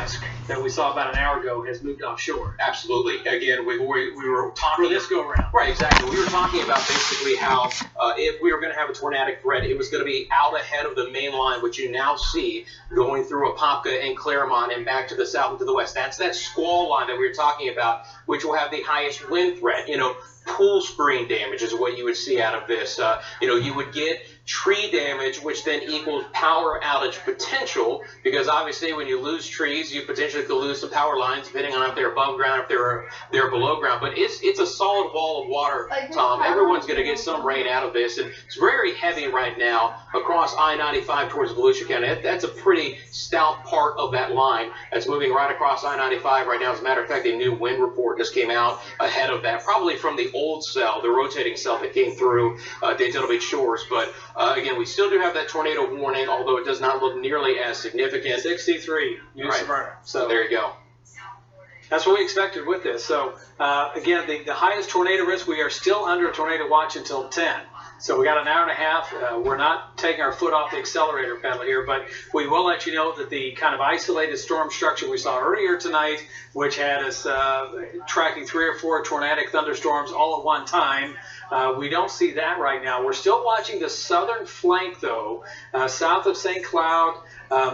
disk that we saw about an hour ago has moved offshore. Absolutely. Again, we were talking... For this go-around. Right, exactly. We were talking about basically how if we were going to have a tornadic threat, it was going to be out ahead of the main line, which you now see going through Apopka and Claremont and back to the south and to the west. That's that squall line that we were talking about, which will have the highest wind threat. Pool screen damage is what you would see out of this. You would get tree damage, which then equals power outage potential, because obviously when you lose trees, you potentially could lose some power lines, depending on if they're above ground, if they're below ground. But it's a solid wall of water, Tom. Everyone's going to get some rain out of this, and it's very heavy right now across I-95 towards Volusia County. That's a pretty stout part of that line that's moving right across I-95 right now. As a matter of fact, a new wind report just came out ahead of that, probably from the old cell, the rotating cell that came through Daytona Beach shores. But again, we still do have that tornado warning, although it does not look nearly as significant. 63, New Smyrna. So there you go. That's what we expected with this. So again, the highest tornado risk, we are still under a tornado watch until 10. So we got an hour and a half. We're not taking our foot off the accelerator pedal here, but we will let you know that the kind of isolated storm structure we saw earlier tonight, which had us tracking 3 or 4 tornadic thunderstorms all at one time, we don't see that right now. We're still watching the southern flank, though, south of St. Cloud,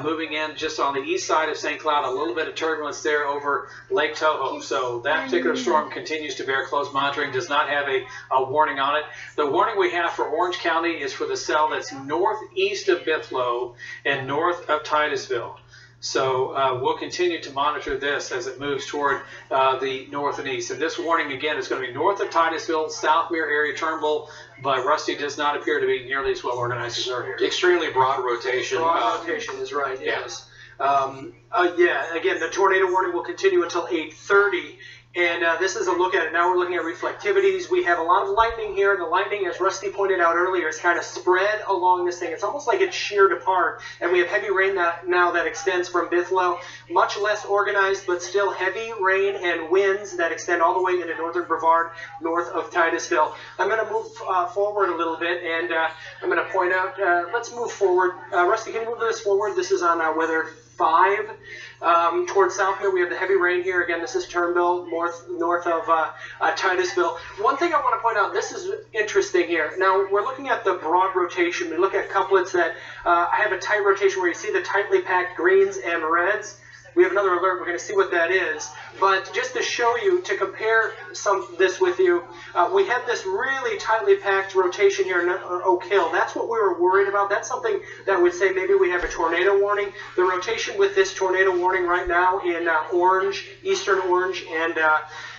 moving in just on the east side of St. Cloud, a little bit of turbulence there over Lake Toho. So that particular storm continues to bear close monitoring, does not have a warning on it. The warning we have for Orange County is for the cell that's northeast of Bithlo and north of Titusville. So we'll continue to monitor this as it moves toward the north and east. And this warning, again, is going to be north of Titusville, Southmere area, Turnbull, but Rusty does not appear to be nearly as well organized as earlier. Extremely broad rotation. Broad rotation is right, yes. Yeah, again, the tornado warning will continue until 8:30. And this is a look at it. Now we're looking at reflectivities. We have a lot of lightning here. The lightning, as Rusty pointed out earlier, is kind of spread along this thing. It's almost like it's sheared apart. And we have heavy rain now that extends from Bithlo. Much less organized, but still heavy rain and winds that extend all the way into northern Brevard, north of Titusville. I'm going to move forward a little bit, and I'm going to point out, let's move forward. Rusty, can you move this forward? This is on weather 5. Towards Southmere, we have the heavy rain here. Again, this is Turnbull, north of Titusville. One thing I want to point out, this is interesting here. Now, we're looking at the broad rotation. We look at couplets that have a tight rotation where you see the tightly packed greens and reds. We have another alert. We're going to see what that is. But just to show you, to compare this with you, we have this really tightly packed rotation here in Oak Hill. That's what we were worried about. That's something that would say maybe we have a tornado warning. The rotation with this tornado warning right now in Orange, Eastern Orange, and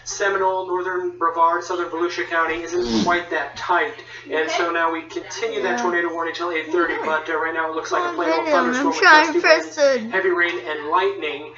Seminole, Northern Brevard, Southern Volusia County isn't quite that tight. And so now we continue that tornado warning until 8:30, but right now it looks like a plain old thunderstorm with gusty winds, heavy rain, and lightning.